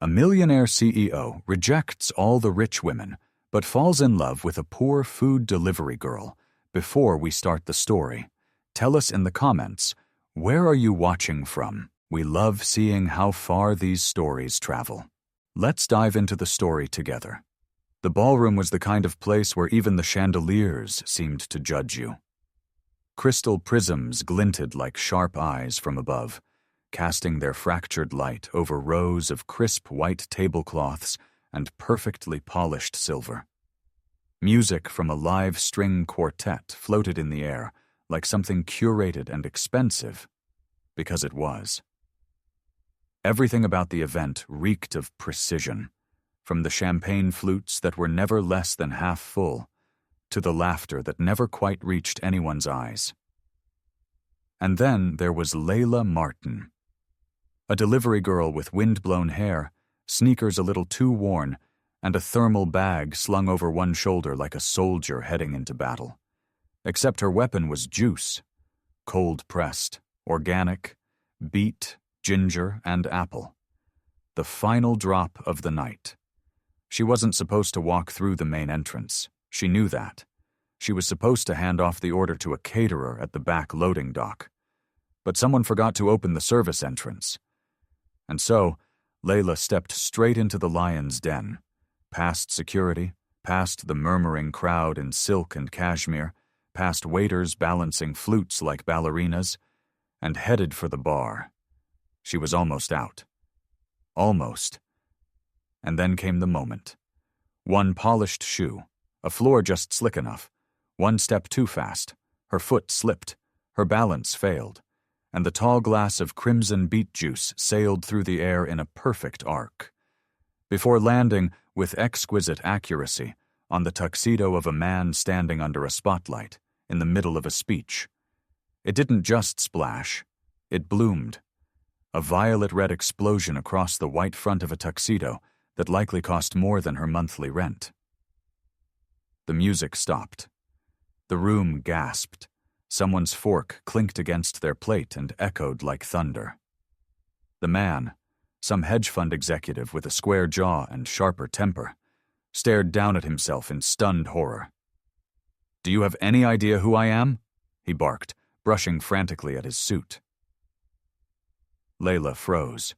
A millionaire CEO rejects all the rich women, but falls in love with a poor food delivery girl. Before we start the story, tell us in the comments, where are you watching from? We love seeing how far these stories travel. Let's dive into the story together. The ballroom was the kind of place where even the chandeliers seemed to judge you. Crystal prisms glinted like sharp eyes from above, casting their fractured light over rows of crisp white tablecloths and perfectly polished silver. Music from a live string quartet floated in the air like something curated and expensive, because it was. Everything about the event reeked of precision, from the champagne flutes that were never less than half full, to the laughter that never quite reached anyone's eyes. And then there was Layla Martin, a delivery girl with wind-blown hair, sneakers a little too worn, and a thermal bag slung over one shoulder like a soldier heading into battle. Except her weapon was juice, cold-pressed, organic, beet, ginger, and apple. The final drop of the night. She wasn't supposed to walk through the main entrance. She knew that. She was supposed to hand off the order to a caterer at the back loading dock. But someone forgot to open the service entrance. And so, Layla stepped straight into the lion's den, past security, past the murmuring crowd in silk and cashmere, past waiters balancing flutes like ballerinas, and headed for the bar. She was almost out. Almost. And then came the moment. One polished shoe, a floor just slick enough, one step too fast, her foot slipped, her balance failed, and the tall glass of crimson beet juice sailed through the air in a perfect arc, before landing with exquisite accuracy on the tuxedo of a man standing under a spotlight in the middle of a speech. It didn't just splash, it bloomed. A violet-red explosion across the white front of a tuxedo that likely cost more than her monthly rent. The music stopped. The room gasped. Someone's fork clinked against their plate and echoed like thunder. The man, some hedge fund executive with a square jaw and sharper temper, stared down at himself in stunned horror. "Do you have any idea who I am?" he barked, brushing frantically at his suit. Layla froze.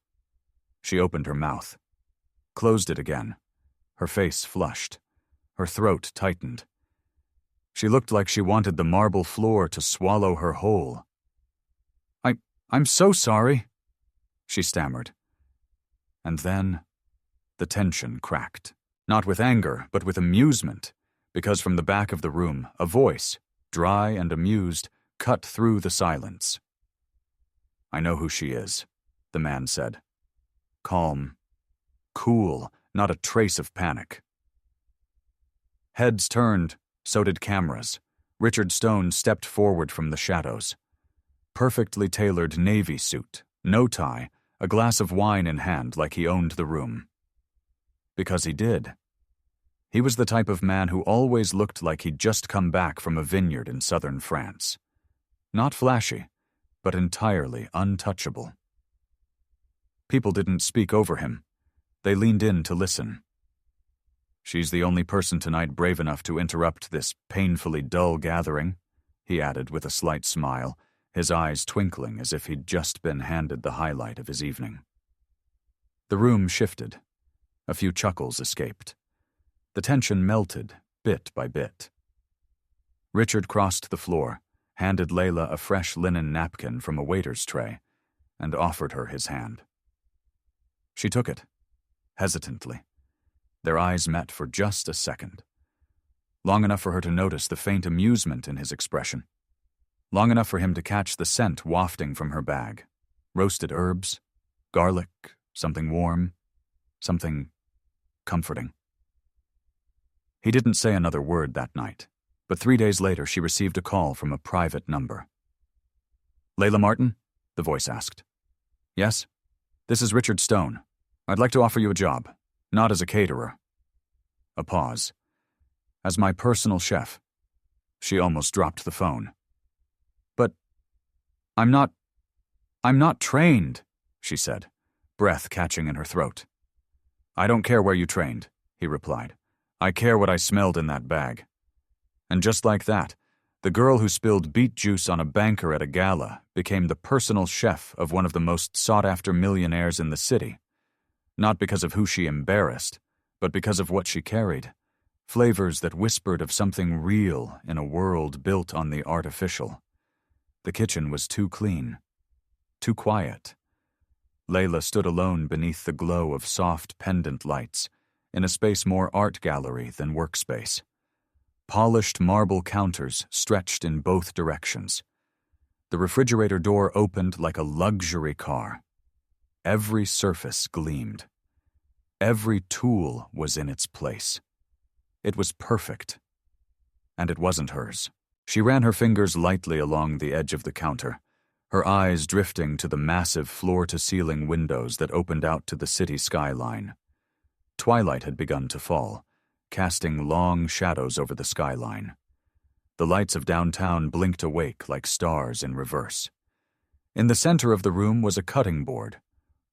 She opened her mouth, closed it again, her face flushed, her throat tightened. She looked like she wanted the marble floor to swallow her whole. I'm so sorry," she stammered. And then the tension cracked, not with anger, but with amusement, because from the back of the room, a voice, dry and amused, cut through the silence. "I know who she is," the man said. Calm, cool, not a trace of panic. Heads turned, so did cameras. Richard Stone stepped forward from the shadows. Perfectly tailored navy suit, no tie, a glass of wine in hand like he owned the room. Because he did. He was the type of man who always looked like he'd just come back from a vineyard in southern France. Not flashy, but entirely untouchable. People didn't speak over him. They leaned in to listen. "She's the only person tonight brave enough to interrupt this painfully dull gathering," he added with a slight smile, his eyes twinkling as if he'd just been handed the highlight of his evening. The room shifted. A few chuckles escaped. The tension melted, bit by bit. Richard crossed the floor, handed Layla a fresh linen napkin from a waiter's tray, and offered her his hand. She took it, hesitantly. Their eyes met for just a second. Long enough for her to notice the faint amusement in his expression. Long enough for him to catch the scent wafting from her bag. Roasted herbs, garlic, something warm, something comforting. He didn't say another word that night, but 3 days later she received a call from a private number. "Layla Martin?" the voice asked. "Yes? This is Richard Stone. I'd like to offer you a job. Not as a caterer." A pause. "As my personal chef." She almost dropped the phone. "But I'm not trained," she said, breath catching in her throat. "I don't care where you trained," he replied. "I care what I smelled in that bag." And just like that, the girl who spilled beet juice on a banker at a gala became the personal chef of one of the most sought-after millionaires in the city. Not because of who she embarrassed, but because of what she carried. Flavors that whispered of something real in a world built on the artificial. The kitchen was too clean, too quiet. Layla stood alone beneath the glow of soft pendant lights, in a space more art gallery than workspace. Polished marble counters stretched in both directions. The refrigerator door opened like a luxury car. Every surface gleamed. Every tool was in its place. It was perfect. And it wasn't hers. She ran her fingers lightly along the edge of the counter, her eyes drifting to the massive floor-to-ceiling windows that opened out to the city skyline. Twilight had begun to fall, casting long shadows over the skyline. The lights of downtown blinked awake like stars in reverse. In the center of the room was a cutting board.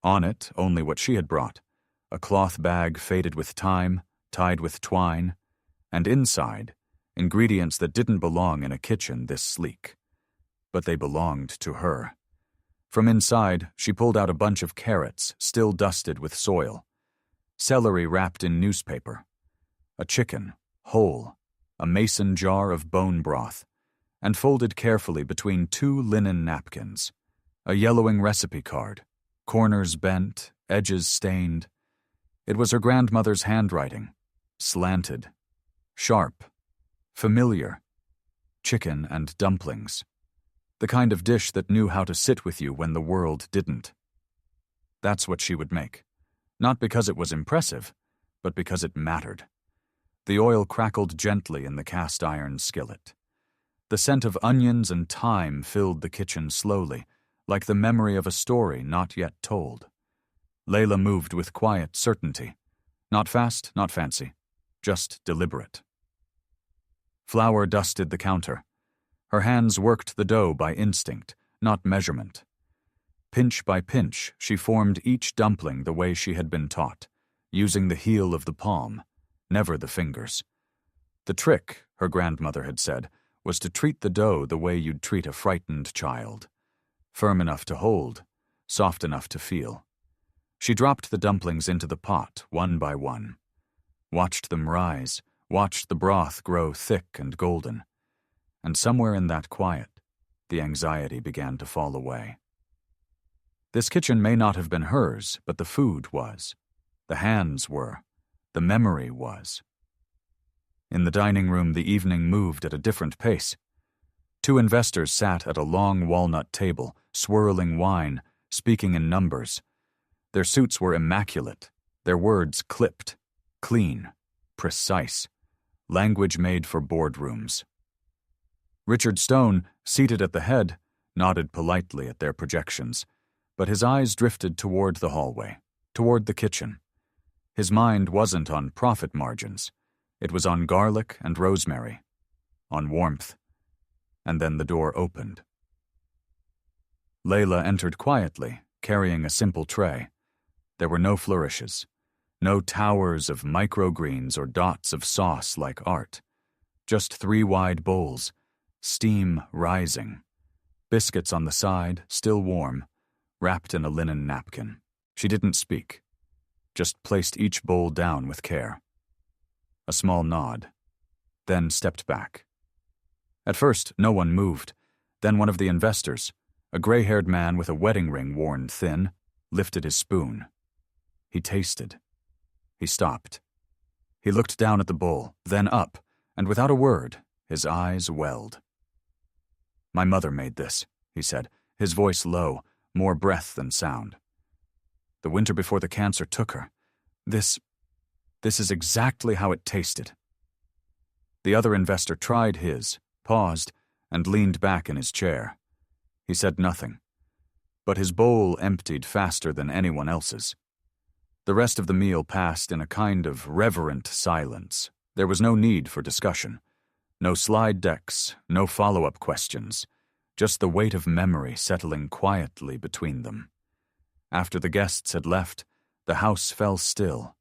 On it, only what she had brought, a cloth bag faded with time, tied with twine, and inside, ingredients that didn't belong in a kitchen this sleek. But they belonged to her. From inside, she pulled out a bunch of carrots, still dusted with soil, celery wrapped in newspaper, a chicken, whole, a mason jar of bone broth, and folded carefully between 2 linen napkins, a yellowing recipe card, corners bent, edges stained. It was her grandmother's handwriting, slanted, sharp, familiar. Chicken and dumplings. The kind of dish that knew how to sit with you when the world didn't. That's what she would make. Not because it was impressive, but because it mattered. The oil crackled gently in the cast-iron skillet. The scent of onions and thyme filled the kitchen slowly, like the memory of a story not yet told. Layla moved with quiet certainty. Not fast, not fancy. Just deliberate. Flour dusted the counter. Her hands worked the dough by instinct, not measurement. Pinch by pinch, she formed each dumpling the way she had been taught, using the heel of the palm, never the fingers. The trick, her grandmother had said, was to treat the dough the way you'd treat a frightened child. Firm enough to hold, soft enough to feel. She dropped the dumplings into the pot, one by one. Watched them rise, watched the broth grow thick and golden. And somewhere in that quiet, the anxiety began to fall away. This kitchen may not have been hers, but the food was. The hands were. The memory was. In the dining room, the evening moved at a different pace. 2 investors sat at a long walnut table, swirling wine, speaking in numbers. Their suits were immaculate, their words clipped, clean, precise, language made for boardrooms. Richard Stone, seated at the head, nodded politely at their projections, but his eyes drifted toward the hallway, toward the kitchen. His mind wasn't on profit margins. It was on garlic and rosemary, on warmth. And then the door opened. Layla entered quietly, carrying a simple tray. There were no flourishes, no towers of microgreens or dots of sauce like art. Just 3 wide bowls, steam rising. Biscuits on the side, still warm, wrapped in a linen napkin. She didn't speak, just placed each bowl down with care. A small nod, then stepped back. At first, no one moved. Then one of the investors, a gray-haired man with a wedding ring worn thin, lifted his spoon. He tasted. He stopped. He looked down at the bowl, then up, and without a word, his eyes welled. "My mother made this," he said, his voice low, more breath than sound. "The winter before the cancer took her. This is exactly how it tasted." The other investor tried his, paused, and leaned back in his chair. He said nothing, but his bowl emptied faster than anyone else's. The rest of the meal passed in a kind of reverent silence. There was no need for discussion. No slide decks, no follow-up questions. Just the weight of memory settling quietly between them. After the guests had left, the house fell still,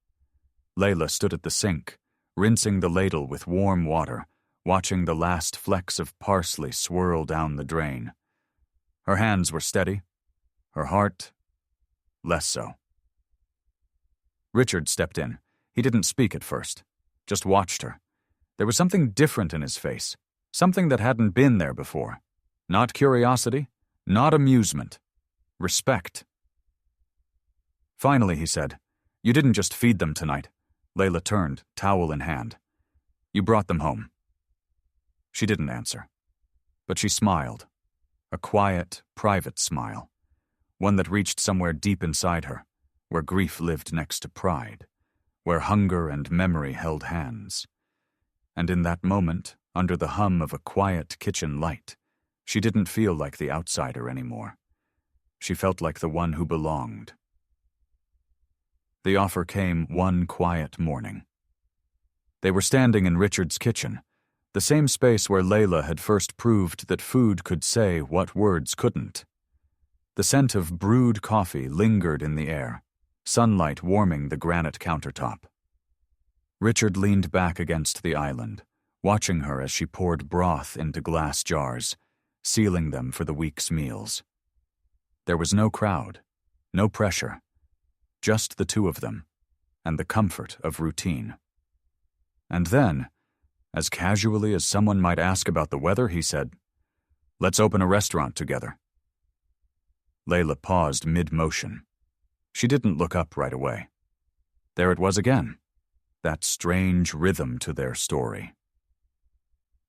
Layla stood at the sink, rinsing the ladle with warm water, watching the last flecks of parsley swirl down the drain. Her hands were steady, her heart less so. Richard stepped in. He didn't speak at first, just watched her. There was something different in his face, something that hadn't been there before. Not curiosity, not amusement. Respect. Finally, he said, "You didn't just feed them tonight." Layla turned, towel in hand. "You brought them home." She didn't answer, but she smiled. A quiet, private smile. One that reached somewhere deep inside her, where grief lived next to pride, where hunger and memory held hands. And in that moment, under the hum of a quiet kitchen light, she didn't feel like the outsider anymore. She felt like the one who belonged. The offer came one quiet morning. They were standing in Richard's kitchen, the same space where Layla had first proved that food could say what words couldn't. The scent of brewed coffee lingered in the air, sunlight warming the granite countertop. Richard leaned back against the island, watching her as she poured broth into glass jars, sealing them for the week's meals. There was no crowd, no pressure, just the two of them, and the comfort of routine. And then, as casually as someone might ask about the weather, he said, "Let's open a restaurant together." Layla paused mid-motion. She didn't look up right away. There it was again, that strange rhythm to their story.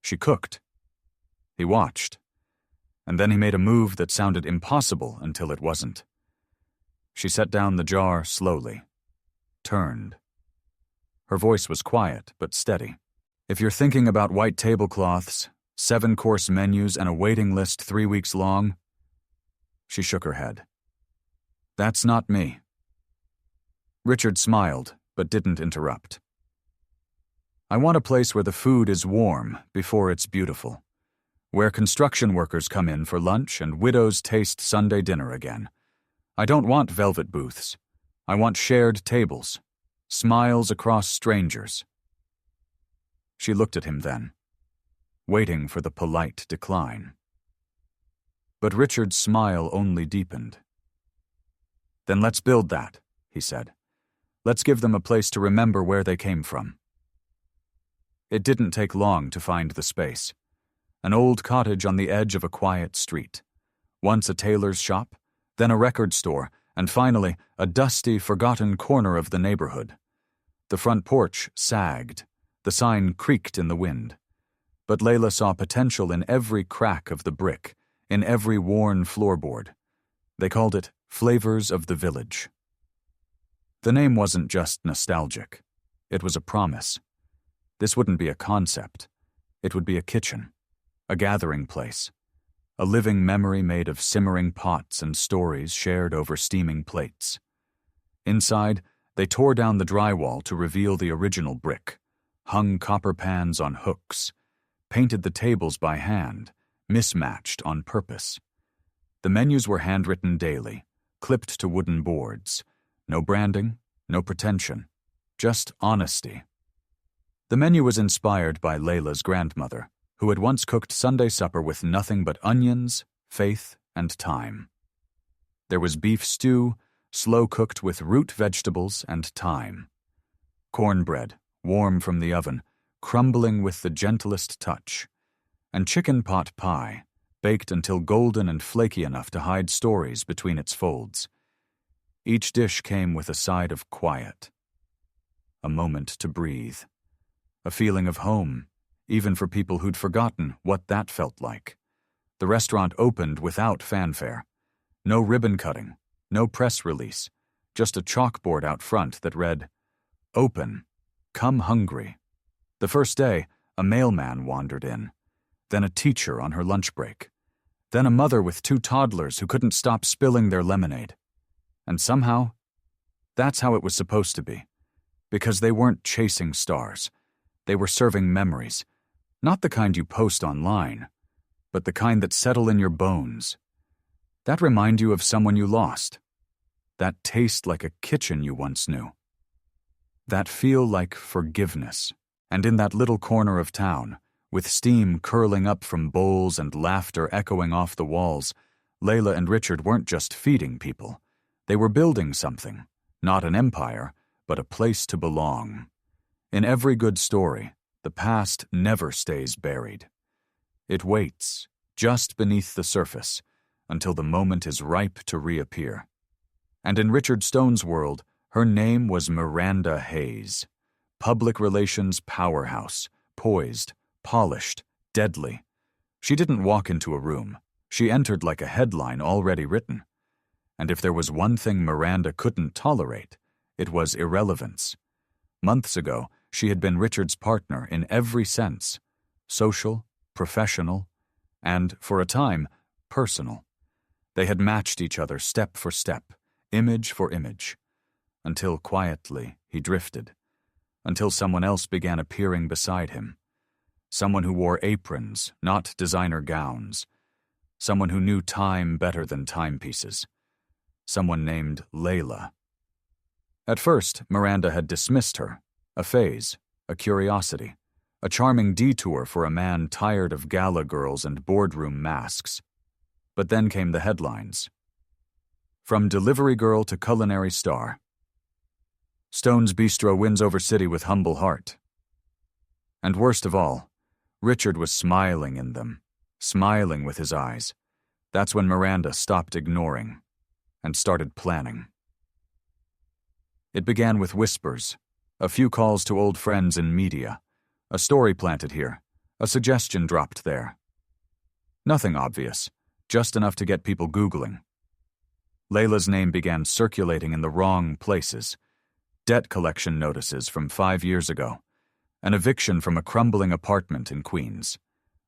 She cooked. He watched. And then he made a move that sounded impossible until it wasn't. She set down the jar slowly, turned. Her voice was quiet but steady. "If you're thinking about white tablecloths, 7-course menus, and a waiting list 3 weeks long," she shook her head. "That's not me." Richard smiled, but didn't interrupt. "I want a place where the food is warm before it's beautiful, where construction workers come in for lunch and widows taste Sunday dinner again. I don't want velvet booths. I want shared tables, smiles across strangers." She looked at him then, waiting for the polite decline. But Richard's smile only deepened. "Then let's build that," he said. "Let's give them a place to remember where they came from." It didn't take long to find the space. An old cottage on the edge of a quiet street. Once a tailor's shop, then a record store, and finally a dusty, forgotten corner of the neighborhood. The front porch sagged. The sign creaked in the wind. But Layla saw potential in every crack of the brick, in every worn floorboard. They called it Flavors of the Village. The name wasn't just nostalgic. It was a promise. This wouldn't be a concept. It would be a kitchen, a gathering place, a living memory made of simmering pots and stories shared over steaming plates. Inside, they tore down the drywall to reveal the original brick, hung copper pans on hooks, painted the tables by hand, mismatched on purpose. The menus were handwritten daily, clipped to wooden boards. No branding, no pretension, just honesty. The menu was inspired by Layla's grandmother, who had once cooked Sunday supper with nothing but onions, faith, and thyme. There was beef stew, slow-cooked with root vegetables and thyme. Cornbread, warm from the oven, crumbling with the gentlest touch. And chicken pot pie, baked until golden and flaky enough to hide stories between its folds. Each dish came with a side of quiet. A moment to breathe. A feeling of home, even for people who'd forgotten what that felt like. The restaurant opened without fanfare. No ribbon cutting, no press release, just a chalkboard out front that read, "Open, come hungry." The first day, a mailman wandered in, then a teacher on her lunch break, then a mother with 2 toddlers who couldn't stop spilling their lemonade. And somehow, that's how it was supposed to be, because they weren't chasing stars. They were serving memories, not the kind you post online, but the kind that settle in your bones, that remind you of someone you lost, that taste like a kitchen you once knew. That feel like forgiveness. And in that little corner of town, with steam curling up from bowls and laughter echoing off the walls, Layla and Richard weren't just feeding people. They were building something, not an empire, but a place to belong. In every good story, the past never stays buried. It waits, just beneath the surface, until the moment is ripe to reappear. And in Richard Stone's world, her name was Miranda Hayes. Public relations powerhouse, poised, polished, deadly. She didn't walk into a room. She entered like a headline already written. And if there was one thing Miranda couldn't tolerate, it was irrelevance. Months ago, she had been Richard's partner in every sense: social, professional, and, for a time, personal. They had matched each other step for step, image for image, until quietly he drifted, until someone else began appearing beside him. Someone who wore aprons, not designer gowns. Someone who knew time better than timepieces. Someone named Layla. At first, Miranda had dismissed her, a phase, a curiosity, a charming detour for a man tired of gala girls and boardroom masks. But then came the headlines. From delivery girl to culinary star. Stone's Bistro wins over city with humble heart. And worst of all, Richard was smiling in them, smiling with his eyes. That's when Miranda stopped ignoring and started planning. It began with whispers, a few calls to old friends in media, a story planted here, a suggestion dropped there. Nothing obvious, just enough to get people Googling. Layla's name began circulating in the wrong places. Debt collection notices from 5 years ago, an eviction from a crumbling apartment in Queens,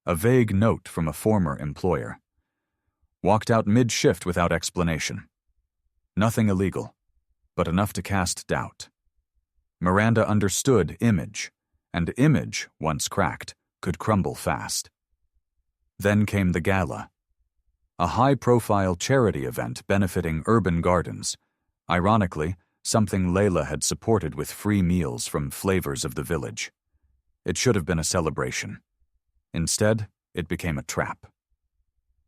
a vague note from a former employer. Walked out mid-shift without explanation. Nothing illegal, but enough to cast doubt. Miranda understood image, and image, once cracked, could crumble fast. Then came the gala, a high-profile charity event benefiting urban gardens, ironically, something Layla had supported with free meals from Flavors of the Village. It should have been a celebration. Instead, it became a trap.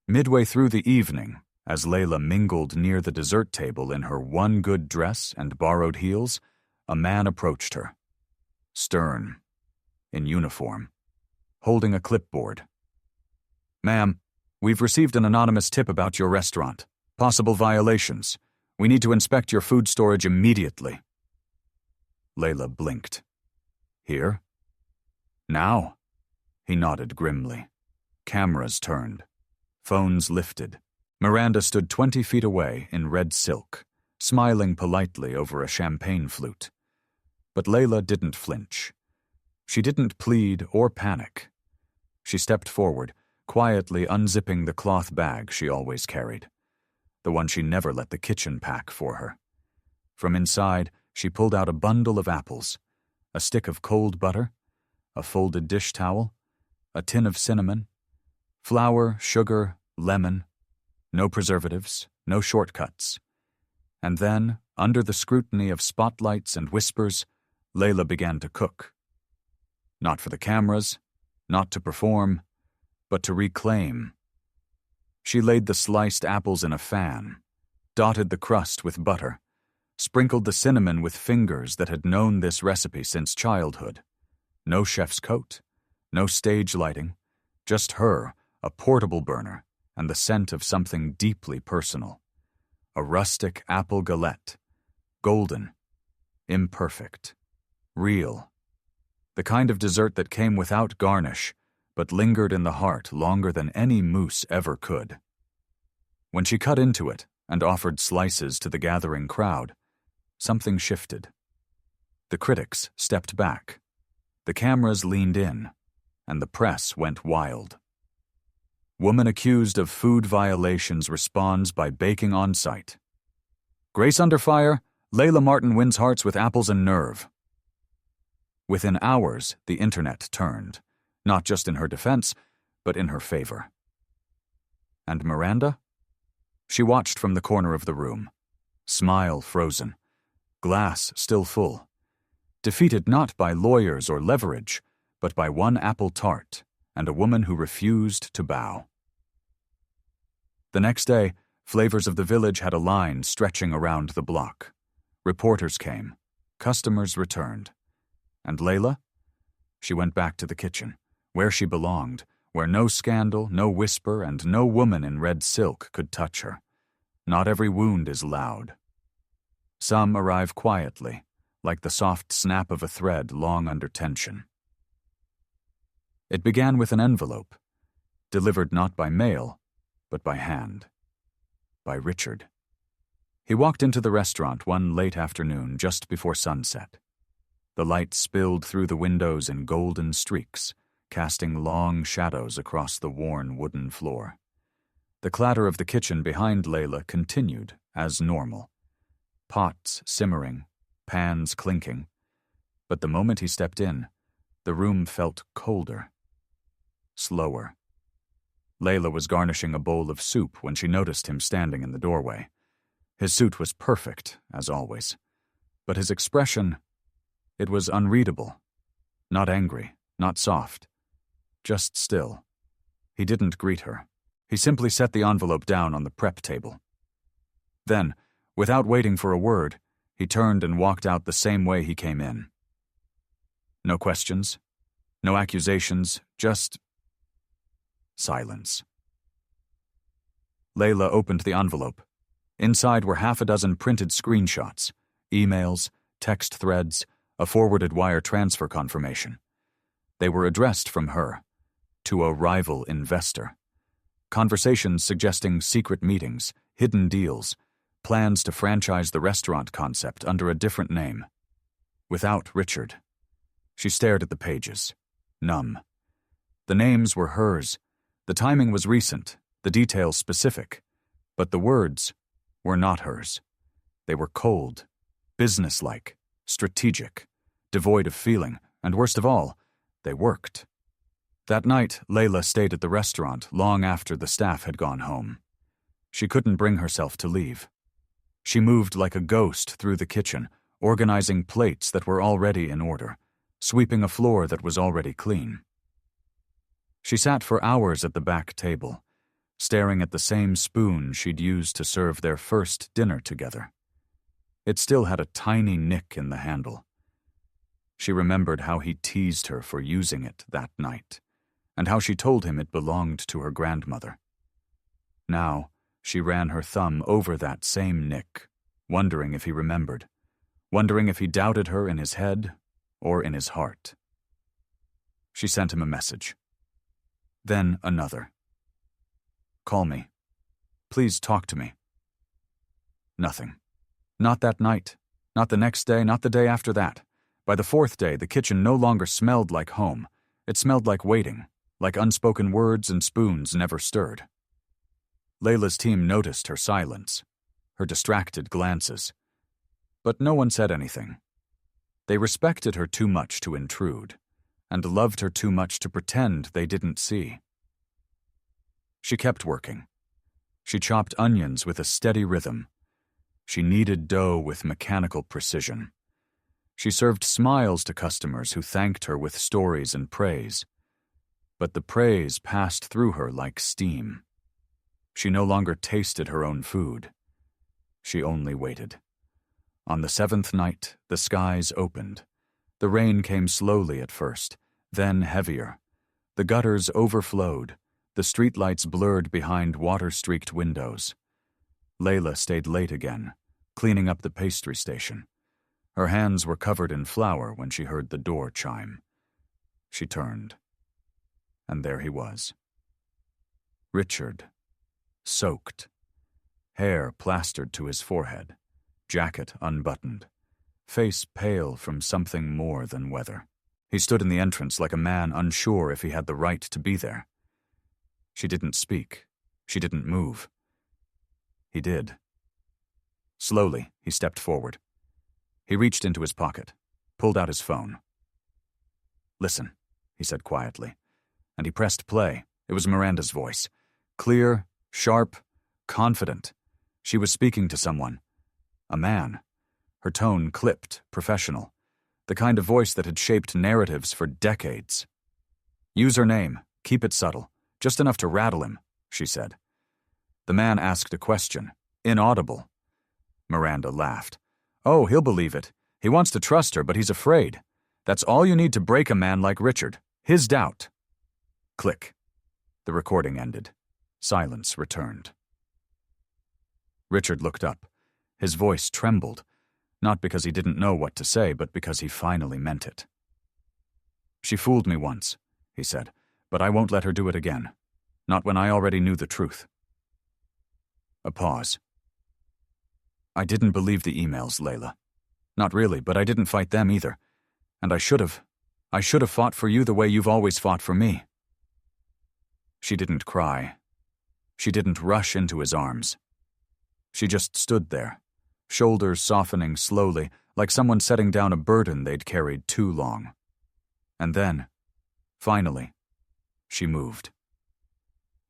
Midway through the evening, as Layla mingled near the dessert table in her one good dress and borrowed heels, a man approached her. Stern, in uniform, holding a clipboard. "Ma'am, we've received an anonymous tip about your restaurant. Possible violations. We need to inspect your food storage immediately." Layla blinked. "Here? Now?" He nodded grimly. Cameras turned. Phones lifted. Miranda stood 20 feet away in red silk, smiling politely over a champagne flute. But Layla didn't flinch. She didn't plead or panic. She stepped forward, quietly unzipping the cloth bag she always carried, the one she never let the kitchen pack for her. From inside, she pulled out a bundle of apples, a stick of cold butter, a folded dish towel, a tin of cinnamon, flour, sugar, lemon, no preservatives, no shortcuts. And then, under the scrutiny of spotlights and whispers, Layla began to cook. Not for the cameras, not to perform, but to reclaim. She laid the sliced apples in a fan, dotted the crust with butter, sprinkled the cinnamon with fingers that had known this recipe since childhood. No chef's coat, no stage lighting, just her, a portable burner, and the scent of something deeply personal. A rustic apple galette, golden, imperfect, real. The kind of dessert that came without garnish, but lingered in the heart longer than any mousse ever could. When she cut into it and offered slices to the gathering crowd, something shifted. The critics stepped back. The cameras leaned in, and the press went wild. Woman accused of food violations responds by baking on site. Grace under fire, Layla Martin wins hearts with apples and nerve. Within hours, the internet turned, not just in her defense, but in her favor. And Miranda? She watched from the corner of the room, smile frozen, glass still full. defeated not by lawyers or leverage, but by one apple tart and a woman who refused to bow. The next day, Flavors of the Village had a line stretching around the block. Reporters came. Customers returned. And Layla? She went back to the kitchen, where she belonged, where no scandal, no whisper, and no woman in red silk could touch her. Not every wound is loud. Some arrive quietly, like the soft snap of a thread long under tension. It began with an envelope, delivered not by mail, but by hand. By Richard. He walked into the restaurant one late afternoon just before sunset. The light spilled through the windows in golden streaks, casting long shadows across the worn wooden floor. The clatter of the kitchen behind Layla continued as normal. Pots simmering, pans clinking. But the moment he stepped in, the room felt colder. Slower. Layla was garnishing a bowl of soup when she noticed him standing in the doorway. His suit was perfect, as always. But his expression, it was unreadable. Not angry, not soft. Just still. He didn't greet her. He simply set the envelope down on the prep table. Then, without waiting for a word, he turned and walked out the same way he came in. No questions, no accusations, just silence. Layla opened the envelope. Inside were half a dozen printed screenshots, emails, text threads, a forwarded wire transfer confirmation. They were addressed from her, to a rival investor. Conversations suggesting secret meetings, hidden deals, plans to franchise the restaurant concept under a different name. Without Richard. She stared at the pages, numb. The names were hers. The timing was recent, the details specific, but the words were not hers. They were cold, businesslike, strategic, devoid of feeling, and worst of all, they worked. That night, Layla stayed at the restaurant long after the staff had gone home. She couldn't bring herself to leave. She moved like a ghost through the kitchen, organizing plates that were already in order, sweeping a floor that was already clean. She sat for hours at the back table, staring at the same spoon she'd used to serve their first dinner together. It still had a tiny nick in the handle. She remembered how he teased her for using it that night, and how she told him it belonged to her grandmother. Now, she ran her thumb over that same nick, wondering if he remembered, wondering if he doubted her in his head or in his heart. She sent him a message. Then another. Call me. Please talk to me. Nothing. Not that night. Not the next day, not the day after that. By the fourth day, the kitchen no longer smelled like home. It smelled like waiting, like unspoken words and spoons never stirred. Layla's team noticed her silence, her distracted glances. But no one said anything. They respected her too much to intrude, and loved her too much to pretend they didn't see. She kept working. She chopped onions with a steady rhythm. She kneaded dough with mechanical precision. She served smiles to customers who thanked her with stories and praise. But the praise passed through her like steam. She no longer tasted her own food. She only waited. On the seventh night, the skies opened. The rain came slowly at first, then heavier. The gutters overflowed, the streetlights blurred behind water-streaked windows. Layla stayed late again, cleaning up the pastry station. Her hands were covered in flour when she heard the door chime. She turned. And there he was. Richard. Soaked. Hair plastered to his forehead. Jacket unbuttoned. Face pale from something more than weather. He stood in the entrance like a man unsure if he had the right to be there. She didn't speak. She didn't move. He did. Slowly, he stepped forward. He reached into his pocket, pulled out his phone. "Listen," he said quietly, and he pressed play. It was Miranda's voice. Clear, sharp, confident. She was speaking to someone. A man. Her tone clipped, professional. the kind of voice that had shaped narratives for decades. "Use her name. Keep it subtle. Just enough to rattle him," she said. The man asked a question, inaudible. Miranda laughed. "Oh, he'll believe it. He wants to trust her, but he's afraid. That's all you need to break a man like Richard. His doubt." Click. The recording ended. Silence returned. Richard looked up. His voice trembled, not because he didn't know what to say, but because he finally meant it. "She fooled me once," he said, "but I won't let her do it again. Not when I already knew the truth." A pause. "I didn't believe the emails, Layla. Not really, but I didn't fight them either. And I should have. I should have fought for you the way you've always fought for me." She didn't cry. She didn't rush into his arms. She just stood there, shoulders softening slowly, like someone setting down a burden they'd carried too long. And then, finally, she moved,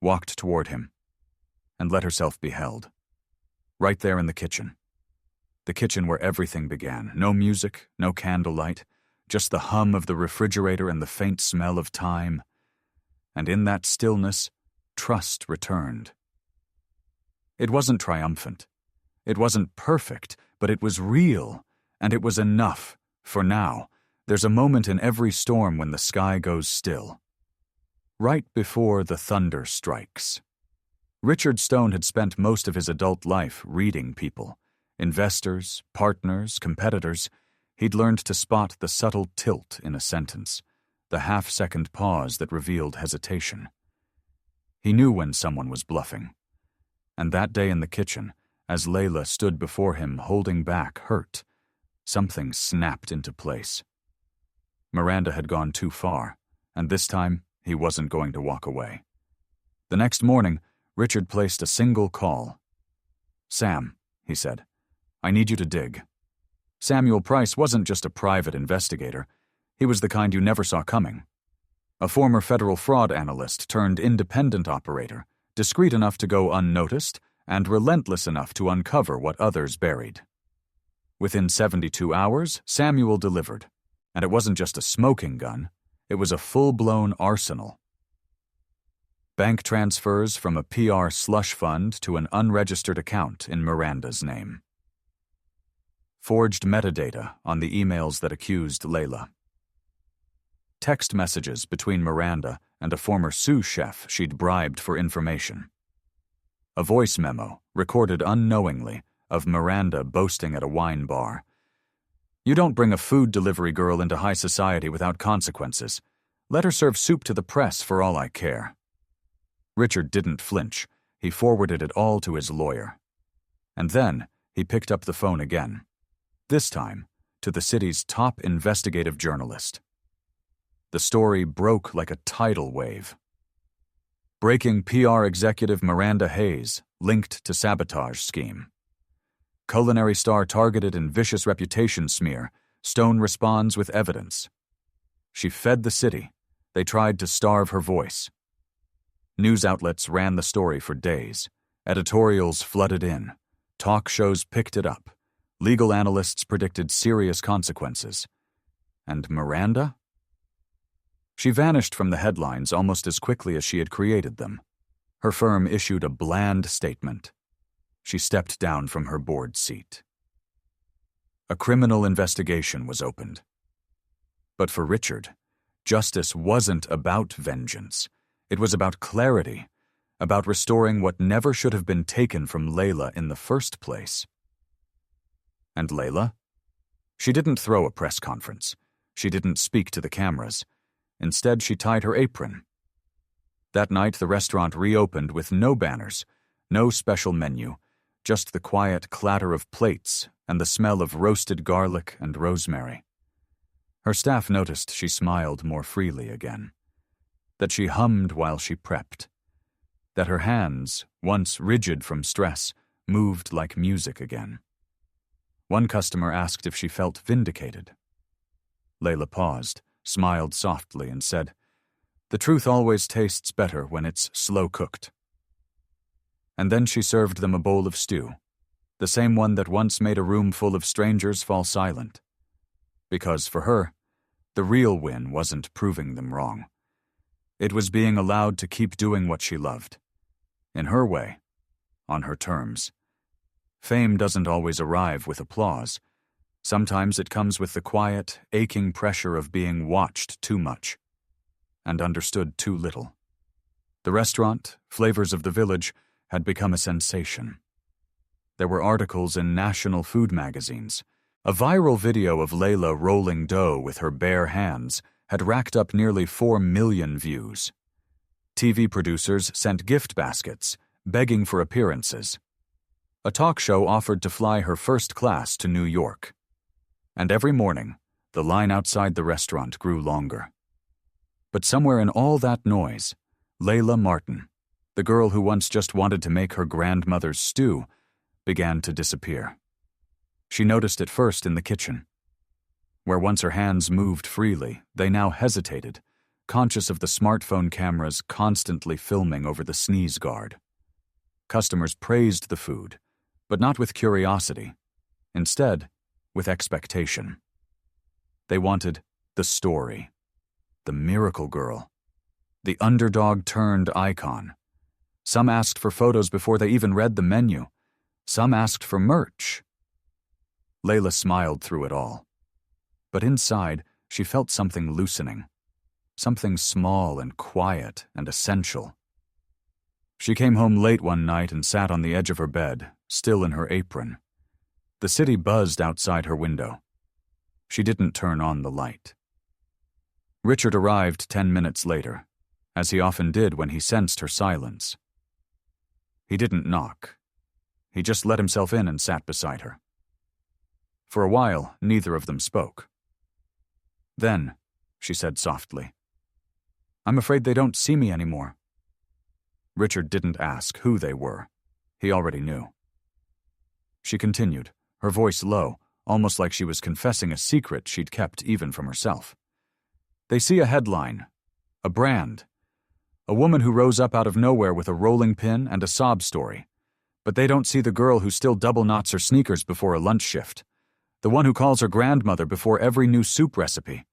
walked toward him, and let herself be held. Right there in the kitchen. The kitchen where everything began. No music, no candlelight, just the hum of the refrigerator and the faint smell of thyme. And in that stillness, trust returned. It wasn't triumphant. It wasn't perfect, but it was real, and it was enough, for now. There's a moment in every storm when the sky goes still. Right before the thunder strikes. Richard Stone had spent most of his adult life reading people. Investors, partners, competitors. He'd learned to spot the subtle tilt in a sentence, the half-second pause that revealed hesitation. He knew when someone was bluffing. And that day in the kitchen, as Layla stood before him holding back hurt, something snapped into place. Miranda had gone too far, and this time he wasn't going to walk away. The next morning, Richard placed a single call. "Sam," he said, "I need you to dig." Samuel Price wasn't just a private investigator. He was the kind you never saw coming. A former federal fraud analyst turned independent operator, discreet enough to go unnoticed and relentless enough to uncover what others buried. Within 72 hours, Samuel delivered, and it wasn't just a smoking gun, it was a full-blown arsenal. Bank transfers from a PR slush fund to an unregistered account in Miranda's name. Forged metadata on the emails that accused Layla. Text messages between Miranda and a former sous chef she'd bribed for information. A voice memo, recorded unknowingly, of Miranda boasting at a wine bar. "You don't bring a food delivery girl into high society without consequences. Let her serve soup to the press for all I care." Richard didn't flinch. He forwarded it all to his lawyer. And then he picked up the phone again. This time, to the city's top investigative journalist. The story broke like a tidal wave. Breaking PR executive Miranda Hayes, linked to sabotage scheme. Culinary star targeted in vicious reputation smear. Stone responds with evidence. She fed the city. They tried to starve her voice. News outlets ran the story for days. Editorials flooded in. Talk shows picked it up. Legal analysts predicted serious consequences. And Miranda? She vanished from the headlines almost as quickly as she had created them. Her firm issued a bland statement. She stepped down from her board seat. A criminal investigation was opened. But for Richard, justice wasn't about vengeance. It was about clarity, about restoring what never should have been taken from Layla in the first place. And Layla? She didn't throw a press conference. She didn't speak to the cameras. Instead, she tied her apron. That night, the restaurant reopened with no banners, no special menu, just the quiet clatter of plates and the smell of roasted garlic and rosemary. Her staff noticed she smiled more freely again, that she hummed while she prepped, that her hands, once rigid from stress, moved like music again. One customer asked if she felt vindicated. Layla paused, smiled softly, and said, "The truth always tastes better when it's slow-cooked." And then she served them a bowl of stew, the same one that once made a room full of strangers fall silent. Because for her, the real win wasn't proving them wrong. It was being allowed to keep doing what she loved. In her way, on her terms. Fame doesn't always arrive with applause. Sometimes it comes with the quiet, aching pressure of being watched too much and understood too little. The restaurant, Flavors of the Village, had become a sensation. There were articles in national food magazines. A viral video of Layla rolling dough with her bare hands had racked up nearly 4 million views. TV producers sent gift baskets, begging for appearances. A talk show offered to fly her first class to New York. And every morning, the line outside the restaurant grew longer. But somewhere in all that noise, Layla Martin, the girl who once just wanted to make her grandmother's stew, began to disappear. She noticed it first in the kitchen. Where once her hands moved freely, they now hesitated, conscious of the smartphone cameras constantly filming over the sneeze guard. Customers praised the food, but not with curiosity. Instead, with expectation. They wanted the story, the miracle girl, the underdog-turned icon. Some asked for photos before they even read the menu. Some asked for merch. Layla smiled through it all. But inside, she felt something loosening. Something small and quiet and essential. She came home late one night and sat on the edge of her bed, still in her apron. The city buzzed outside her window. She didn't turn on the light. Richard arrived 10 minutes later, as he often did when he sensed her silence. He didn't knock. He just let himself in and sat beside her. For a while, neither of them spoke. Then, she said softly, "I'm afraid they don't see me anymore." Richard didn't ask who they were. He already knew. She continued, her voice low, almost like she was confessing a secret she'd kept even from herself. "They see a headline, a brand, a woman who rose up out of nowhere with a rolling pin and a sob story. But they don't see the girl who still double knots her sneakers before a lunch shift, the one who calls her grandmother before every new soup recipe,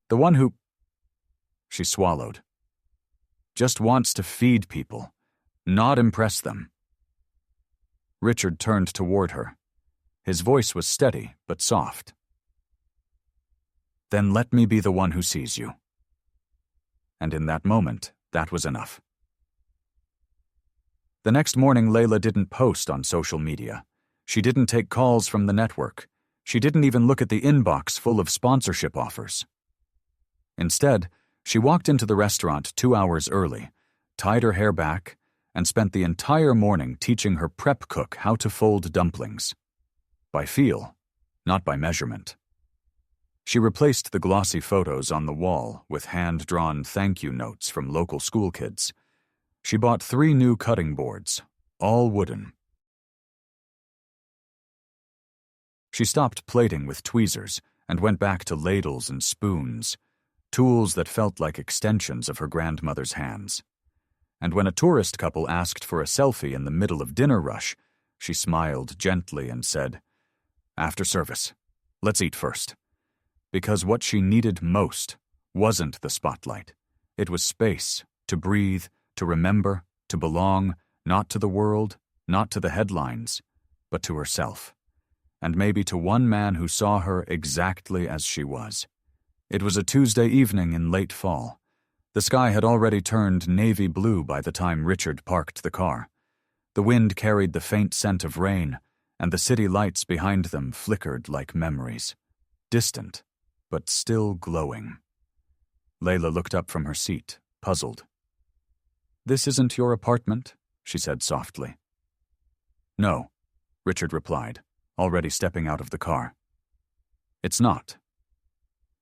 the one who—" She swallowed. "Just wants to feed people, not impress them." Richard turned toward her. His voice was steady but soft. "Then let me be the one who sees you." And in that moment, that was enough. The next morning, Layla didn't post on social media. She didn't take calls from the network. She didn't even look at the inbox full of sponsorship offers. Instead, she walked into the restaurant 2 hours early, tied her hair back, and spent the entire morning teaching her prep cook how to fold dumplings. By feel, not by measurement. She replaced the glossy photos on the wall with hand-drawn thank you notes from local school kids. She bought 3 new cutting boards, all wooden. She stopped plating with tweezers and went back to ladles and spoons, tools that felt like extensions of her grandmother's hands. And when a tourist couple asked for a selfie in the middle of dinner rush, she smiled gently and said, "After service, let's eat first." Because what she needed most wasn't the spotlight. It was space, to breathe, to remember, to belong, not to the world, not to the headlines, but to herself. And maybe to one man who saw her exactly as she was. It was a Tuesday evening in late fall. The sky had already turned navy blue by the time Richard parked the car. The wind carried the faint scent of rain, and the city lights behind them flickered like memories. Distant, but still glowing. Layla looked up from her seat, puzzled. "This isn't your apartment?" she said softly. "No," Richard replied, already stepping out of the car. "It's not."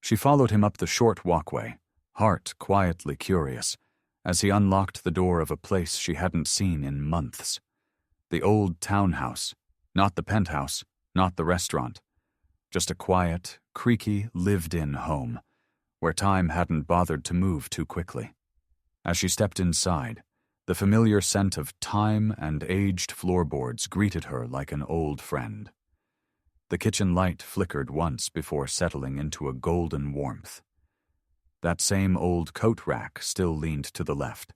She followed him up the short walkway, heart quietly curious, as he unlocked the door of a place she hadn't seen in months. The old townhouse, not the penthouse, not the restaurant. Just a quiet, creaky, lived-in home, where time hadn't bothered to move too quickly. As she stepped inside, the familiar scent of time and aged floorboards greeted her like an old friend. The kitchen light flickered once before settling into a golden warmth. That same old coat rack still leaned to the left.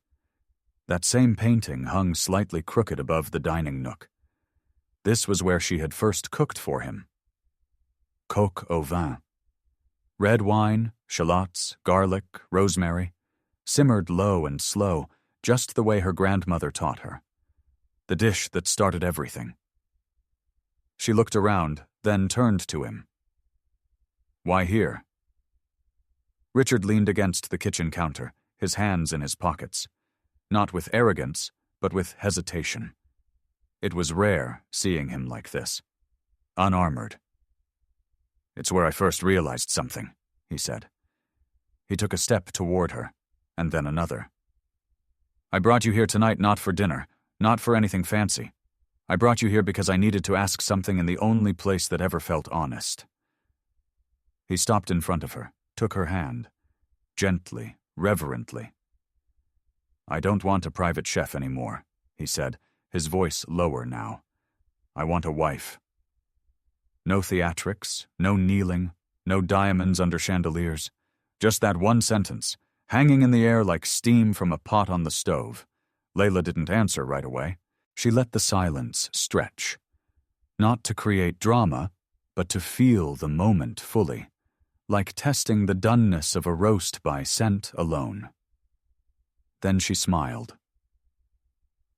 That same painting hung slightly crooked above the dining nook. This was where she had first cooked for him. Coq au vin. Red wine, shallots, garlic, rosemary, simmered low and slow, just the way her grandmother taught her. The dish that started everything. She looked around, then turned to him. "Why here?" Richard leaned against the kitchen counter, his hands in his pockets. Not with arrogance, but with hesitation. It was rare seeing him like this. Unarmored. "It's where I first realized something," he said. He took a step toward her, and then another. "I brought you here tonight not for dinner, not for anything fancy. I brought you here because I needed to ask something in the only place that ever felt honest." He stopped in front of her, took her hand, gently, reverently. "I don't want a private chef anymore," he said, his voice lower now. "I want a wife." No theatrics, no kneeling, no diamonds under chandeliers. Just that one sentence, hanging in the air like steam from a pot on the stove. Layla didn't answer right away. She let the silence stretch. Not to create drama, but to feel the moment fully, like testing the doneness of a roast by scent alone. Then she smiled.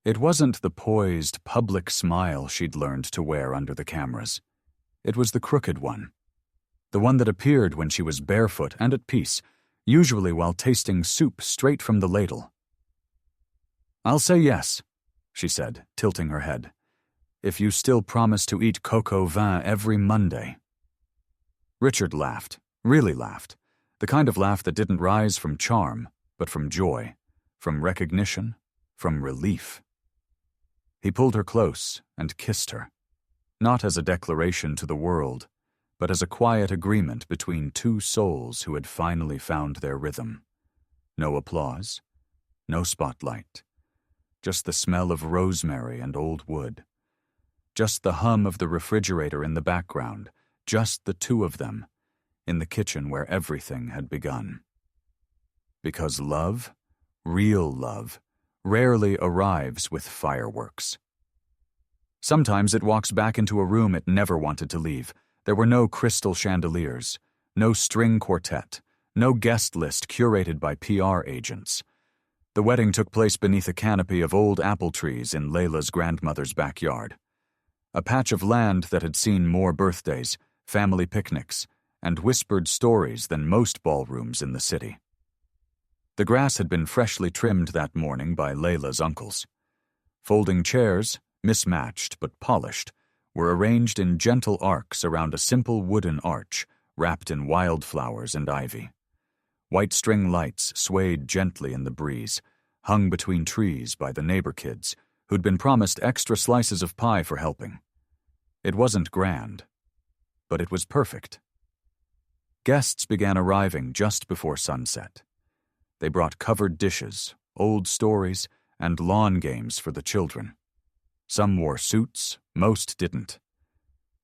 It wasn't the poised, public smile she'd learned to wear under the cameras. It was the crooked one. The one that appeared when she was barefoot and at peace, usually while tasting soup straight from the ladle. "I'll say yes," she said, tilting her head, "if you still promise to eat coq au vin every Monday." Richard laughed, really laughed, the kind of laugh that didn't rise from charm, but from joy, from recognition, from relief. He pulled her close and kissed her, not as a declaration to the world, but as a quiet agreement between two souls who had finally found their rhythm. No applause, no spotlight. Just the smell of rosemary and old wood. Just the hum of the refrigerator in the background, just the two of them, in the kitchen where everything had begun. Because love, real love, rarely arrives with fireworks. Sometimes it walks back into a room it never wanted to leave. There were no crystal chandeliers, no string quartet, no guest list curated by PR agents. The wedding took place beneath a canopy of old apple trees in Layla's grandmother's backyard. A patch of land that had seen more birthdays, family picnics, and whispered stories than most ballrooms in the city. The grass had been freshly trimmed that morning by Layla's uncles. Folding chairs, mismatched but polished, were arranged in gentle arcs around a simple wooden arch wrapped in wildflowers and ivy. White string lights swayed gently in the breeze, hung between trees by the neighbor kids, who'd been promised extra slices of pie for helping. It wasn't grand, but it was perfect. Guests began arriving just before sunset. They brought covered dishes, old stories, and lawn games for the children. Some wore suits, most didn't.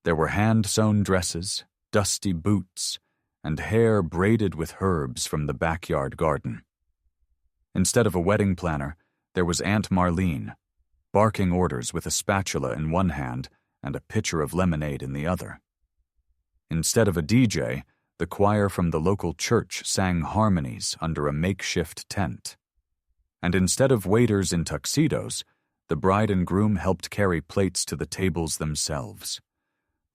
There were hand-sewn dresses, dusty boots, and hair braided with herbs from the backyard garden. Instead of a wedding planner, there was Aunt Marlene, barking orders with a spatula in one hand and a pitcher of lemonade in the other. Instead of a DJ, the choir from the local church sang harmonies under a makeshift tent. And instead of waiters in tuxedos, the bride and groom helped carry plates to the tables themselves.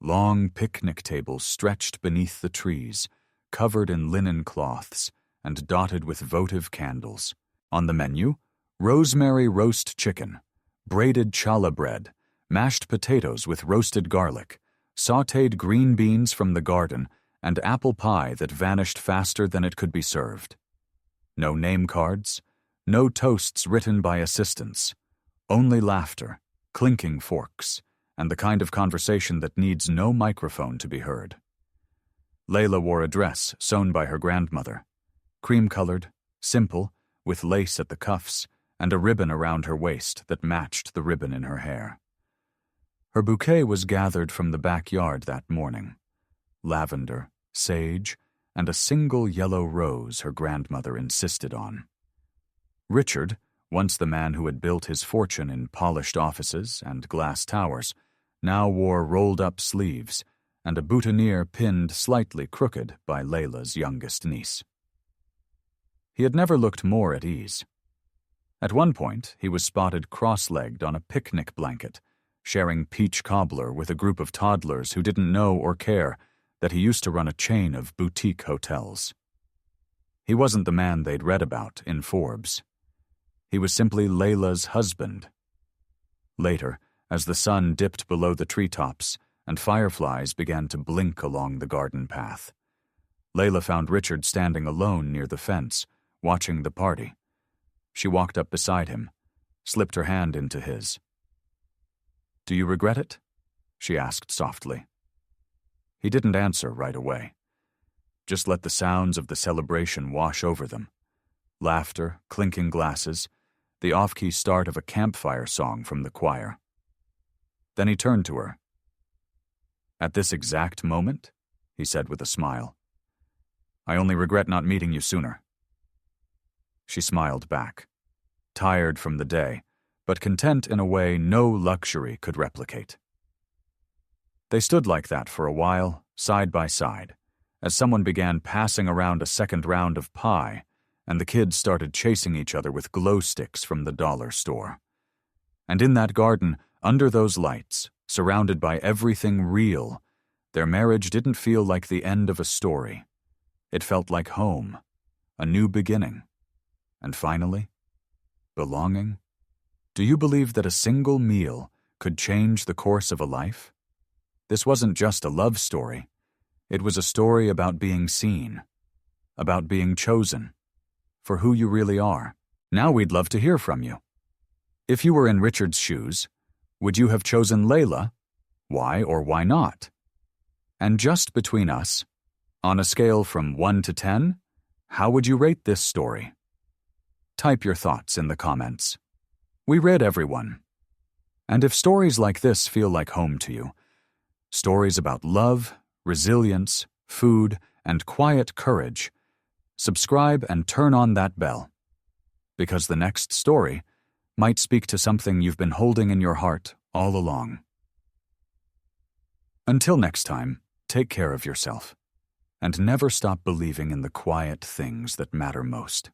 Long picnic tables stretched beneath the trees, covered in linen cloths and dotted with votive candles. On the menu, rosemary roast chicken, braided challah bread, mashed potatoes with roasted garlic, sautéed green beans from the garden, and apple pie that vanished faster than it could be served. No name cards, no toasts written by assistants, only laughter, clinking forks, and the kind of conversation that needs no microphone to be heard. Layla wore a dress sewn by her grandmother, cream-colored, simple, with lace at the cuffs, and a ribbon around her waist that matched the ribbon in her hair. Her bouquet was gathered from the backyard that morning. Lavender, sage, and a single yellow rose her grandmother insisted on. Richard, once the man who had built his fortune in polished offices and glass towers, now wore rolled-up sleeves and a boutonniere pinned slightly crooked by Layla's youngest niece. He had never looked more at ease. At one point, he was spotted cross-legged on a picnic blanket, sharing peach cobbler with a group of toddlers who didn't know or care that he used to run a chain of boutique hotels. He wasn't the man they'd read about in Forbes. He was simply Layla's husband. Later, as the sun dipped below the treetops and fireflies began to blink along the garden path, Layla found Richard standing alone near the fence, watching the party. She walked up beside him, slipped her hand into his. "Do you regret it?" she asked softly. He didn't answer right away. Just let the sounds of the celebration wash over them. Laughter, clinking glasses, the off-key start of a campfire song from the choir. Then he turned to her. "At this exact moment," he said with a smile, "I only regret not meeting you sooner." She smiled back, tired from the day, but content in a way no luxury could replicate. They stood like that for a while, side by side, as someone began passing around a second round of pie, and the kids started chasing each other with glow sticks from the dollar store. And in that garden, under those lights, surrounded by everything real, their marriage didn't feel like the end of a story. It felt like home, a new beginning. And finally, belonging. Do you believe that a single meal could change the course of a life? This wasn't just a love story. It was a story about being seen, about being chosen, for who you really are. Now we'd love to hear from you. If you were in Richard's shoes, would you have chosen Layla? Why or why not? And just between us, on a scale from 1 to 10, how would you rate this story? Type your thoughts in the comments. We read everyone. And if stories like this feel like home to you, stories about love, resilience, food, and quiet courage, subscribe and turn on that bell, because the next story might speak to something you've been holding in your heart all along. Until next time, take care of yourself, and never stop believing in the quiet things that matter most.